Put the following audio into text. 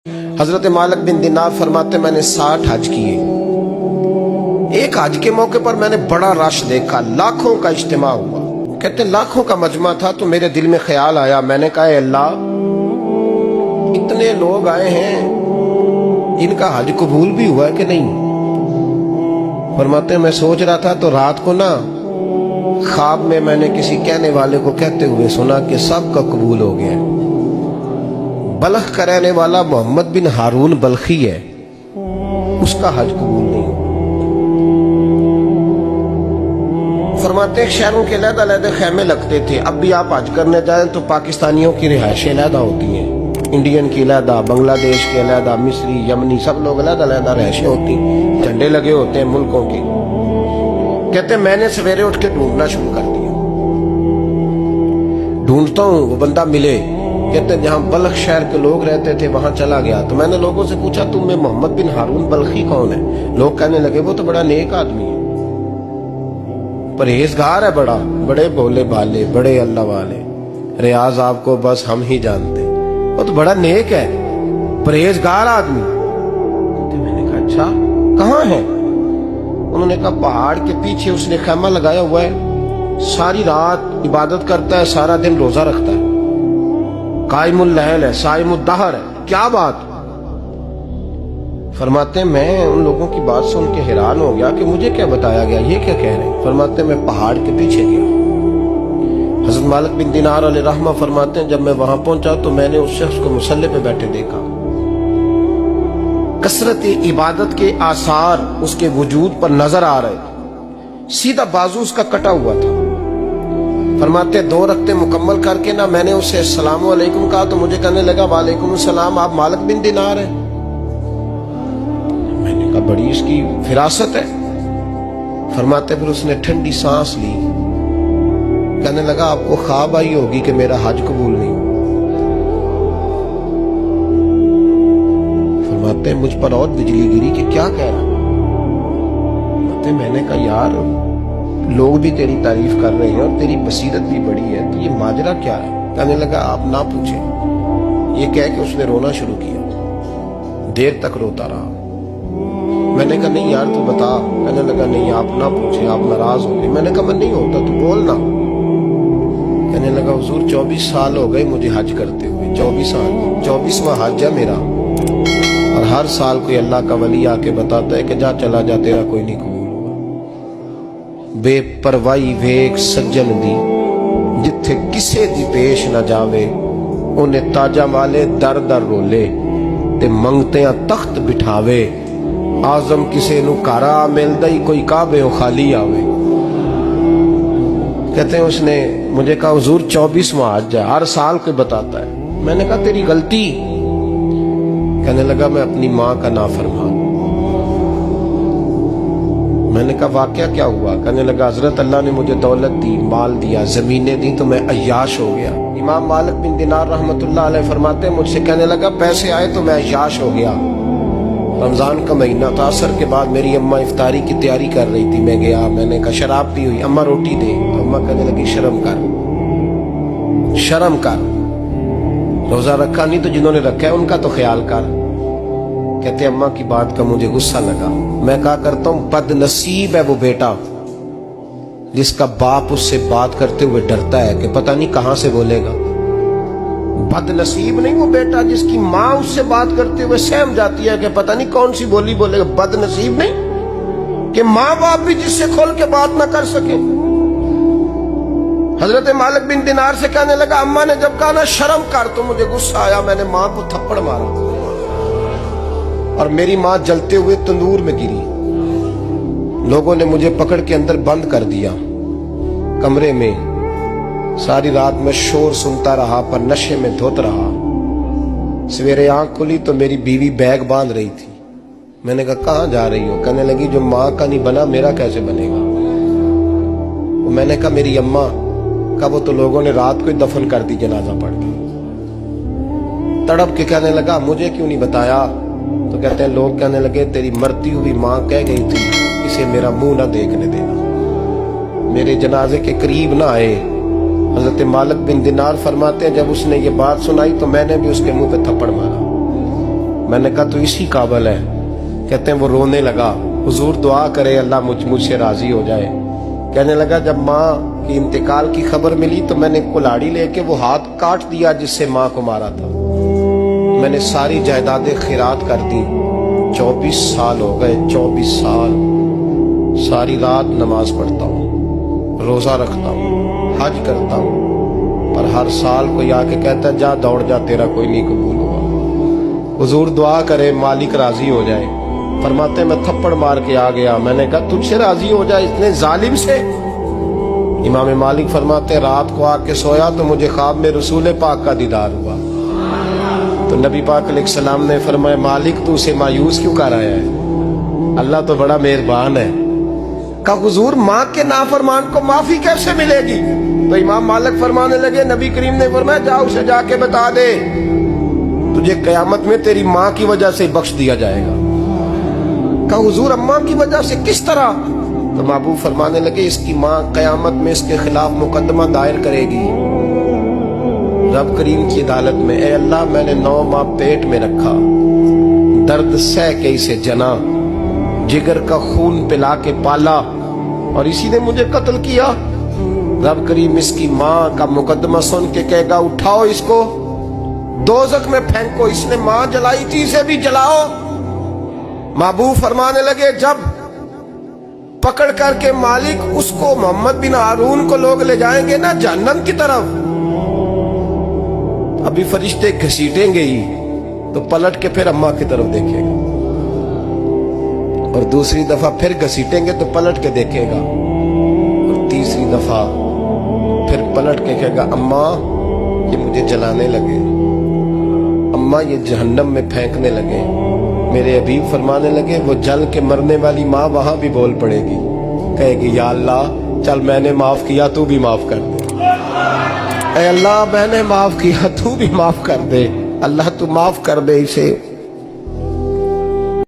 हजरत मालिक बिन दिनार फरमाते मैंने 60 हज किए। एक हज के मौके पर मैंने बड़ा रश देखा, लाखों का इज्तिमा हुआ। कहते लाखों का मजमा था तो मेरे दिल में ख्याल आया, मैंने कहा अल्लाह इतने लोग आए हैं, इनका हज कबूल भी हुआ है कि नहीं। फरमाते मैं सोच रहा था तो रात को ना ख्वाब में मैंने किसी कहने वाले को कहते हुए सुना कि सबका कबूल हो गया। बल्ख का रहने वाला मोहम्मद बिन हारून बल्खी है, उसका हज कबूल नहीं हुआ। फरमाते शहरों के अलग-अलग खेमे लगते थे। अब भी आप हज करने जाएं तो पाकिस्तानियों की रिहायशें अलग होती हैं, इंडियन की अलग, बांग्लादेश की अलग, मिस्री यमनी सब लोग अलग-अलग रिहायशें होती, झंडे लगे होते हैं मुल्कों के। कहते मैंने सवेरे उठ के ढूंढना शुरू कर दिया, ढूंढता हूँ वो बंदा मिले। कहते जहां बल्ख शहर के लोग रहते थे वहां चला गया तो मैंने लोगों से पूछा तुम में मोहम्मद बिन हारून बल्खी कौन है। लोग कहने लगे वो तो बड़ा नेक आदमी है, परहेजगार है, बड़े भोले भाले, बड़े अल्लाह वाले, रियाज आपको बस हम ही जानते, वो तो बड़ा नेक है, परहेजगार आदमी। मैंने कहा अच्छा कहाँ है। उन्होंने कहा पहाड़ के पीछे उसने खैमा लगाया हुआ है, सारी रात इबादत करता है, सारा दिन रोजा रखता है, कायमुल लैल है, साइमुद दहर है। क्या बात। फरमाते मैं उन लोगों की बात सुन के हैरान हो गया कि मुझे क्या बताया गया, ये क्या कह रहे हैं। फरमाते मैं पहाड़ के पीछे गया। हजरत मालिक बिन दिनार अलैहि रहमा फरमाते हैं जब मैं वहां पहुंचा तो मैंने उस शख्स को मुसल्ले पे बैठे देखा। कसरत इबादत के आसार उसके वजूद पर नजर आ रहे, सीधा बाजू उसका कटा हुआ था। फरमाते 2 रकते मुकम्मल करके ना मैंने उसे अस्सलाम वालेकुम कहा तो मुझे कहने लगा वालेकुम सलाम, आप मालिक बिन दिनार हैं। मैंने कहा बड़ी इसकी फिरासत है। फरमाते फिर उसने ठंडी सांस ली, कहने लगा आपको ख्वाब आई होगी कि मेरा हज कबूल नहीं हुआ। फरमाते मुझ पर और बिजली गिरी कि क्या कह रहा। मैंने कहा यार लोग भी तेरी तारीफ कर रहे हैं और तेरी बसीरत भी बड़ी है, तो ये माजरा क्या है। कहने लगा आप ना पूछें। ये कह के उसने रोना शुरू किया, देर तक रोता रहा। मैंने कहा नहीं यार तू बता। कहने लगा नहीं आप ना पूछें, आप नाराज हो गए। मैंने कहा मैं नहीं होता, तू बोल ना। कहने लगा हुजूर 24 साल हो गए मुझे हज करते हुए, 24 साल, 24वां हज है मेरा, और हर साल कोई अल्लाह का वली आके बताता है कि जा चला जा तेरा कोई नहीं कबूल। बेपरवाही वेख सज्जन दी जिथे किसे दी पेश न जावे, उन्हें ताजा वाले दर दर रोले ते मंगते तख्त बिठावे। आजम किसे नु कारा मिलदा ही कोई काबे खाली आवे। कहते हैं उसने मुझे कहा हुजूर 24वां हज है, हर साल कोई बताता है। मैंने कहा तेरी गलती। कहने लगा मैं अपनी माँ का नाफरमान। मैंने कहा वाकया क्या हुआ। कहने लगा हजरत अल्लाह ने मुझे दौलत दी, माल दिया, जमीनें दी तो मैं अय्याश हो गया। इमाम मालिक बिन दिनार रहमतुल्लाह अलैह फरमाते हैं मुझसे कहने लगा पैसे आए तो मैं अय्याश हो गया। रमजान का महीना था, असर के बाद मेरी अम्मा इफ्तारी की तैयारी कर रही थी, मैं गया, मैंने कहा शराब पी हुई, अम्मा रोटी दे। तो अम्मा कहने लगी शर्म कर, शर्म कर, रोजा रखा नहीं तो जिन्होंने रखा है उनका तो ख्याल कर। कहते अम्मा की बात का मुझे गुस्सा लगा। मैं कहा करता हूं बदनसीब है वो बेटा जिसका बाप उससे बात करते हुए डरता है कि पता नहीं कहां से बोलेगा। बदनसीब नहीं वो बेटा जिसकी माँ उससे बात करते हुए सहम जाती है कि पता नहीं कौन सी बोली बोलेगा। बदनसीब नहीं कि माँ बाप भी जिससे खोल के बात ना कर सके। हजरत मालिक बिन दिनार से कहने लगा अम्मा ने जब कहा ना शर्म कर तो मुझे गुस्सा आया, मैंने माँ को थप्पड़ मारा और मेरी माँ जलते हुए तंदूर में गिरी। लोगों ने मुझे पकड़ के अंदर बंद कर दिया कमरे में। सारी रात मैं शोर सुनता रहा पर नशे में धुत रहा। सवेरे आंख खुली तो मेरी बीवी बैग बांध रही थी। मैंने कहा कहाँ जा रही हो। कहने लगी जो माँ का नहीं बना मेरा कैसे बनेगा। मैंने कहा मेरी अम्मा का वो तो लोगों ने रात को ही दफन कर दी जनाजा पढ़ के। तड़प के कहने लगा मुझे क्यों नहीं बताया। तो कहते हैं लोग कहने लगे तेरी मरती हुई माँ कह गई थी इसे मेरा मुंह ना देखने देना, मेरे जनाजे के करीब ना आए। हजरत मालिक बिन दिनार फरमाते हैं जब उसने ये बात सुनाई तो मैंने भी उसके मुंह पे थप्पड़ मारा। میں نے کہا تو اسی قابل ہے. کہتے ہیں وہ رونے لگا, حضور دعا کرے اللہ مجھ سے راضی ہو جائے. کہنے لگا جب ماں کی انتقال کی خبر ملی تو میں نے کلاڑی لے کے وہ ہاتھ کاٹ دیا جس سے ماں کو مارا تھا. میں نے ساری جائیدادیں خیرات کر دی. 24 سال ہو گئے, 24 سال ساری رات نماز پڑھتا ہوں, روزہ رکھتا ہوں, حج کرتا ہوں, پر ہر سال کوئی آ کے کہتا ہے جا دوڑ جا تیرا کوئی نہیں قبول ہوا. حضور دعا کرے مالک راضی ہو جائے. فرماتے میں تھپڑ مار کے آ گیا. میں نے کہا تجھ سے راضی ہو جائے اتنے ظالم سے. امام مالک فرماتے رات کو آ کے سویا تو مجھے خواب میں رسول پاک کا دیدار ہوا. تو نبی پاک علیہ السلام نے فرمایا مالک تو اسے مایوس کیوں کر رہا ہے, اللہ تو بڑا مہربان ہے. کہا حضور ماں کے نافرمان کو معافی کیسے ملے گی؟ تو امام مالک فرمانے لگے نبی کریم نے فرمایا جا اسے جا کے بتا دے تجھے قیامت میں تیری ماں کی وجہ سے بخش دیا جائے گا. کہا حضور اماں کی وجہ سے کس طرح؟ تو محبوب فرمانے لگے اس کی ماں قیامت میں اس کے خلاف مقدمہ دائر کرے گی رب کریم کی عدالت میں, اے اللہ میں نے 9 ماہ پیٹ میں رکھا, درد سہ کے اسے جنا, جگر کا خون پلا کے پالا اور اسی نے مجھے قتل کیا. رب کریم اس کی ماں کا مقدمہ سن کے کہے گا اٹھاؤ اس کو دوزخ میں پھینکو, اس نے ماں جلائی تھی اسے بھی جلاؤ. محبوب فرمانے لگے جب پکڑ کر کے مالک اس کو محمد بن ہارون کو لوگ لے جائیں گے نا جہنم کی طرف, ابھی فرشتے گھسیٹیں گے ہی تو پلٹ کے پھر اماں کی طرف دیکھے گا, اور دوسری دفعہ پھر گھسیٹیں گے تو پلٹ کے دیکھے گا, اور تیسری دفعہ پھر پلٹ کے کہے گا اماں یہ مجھے جلانے لگے, اماں یہ جہنم میں پھینکنے لگے. میرے حبیب فرمانے لگے وہ جل کے مرنے والی ماں وہاں بھی بول پڑے گی, کہے گی یا اللہ چل میں نے معاف کیا تو بھی معاف کر دے, اے اللہ میں نے معاف کیا تو بھی معاف کر دے, اللہ تو معاف کر دے اسے.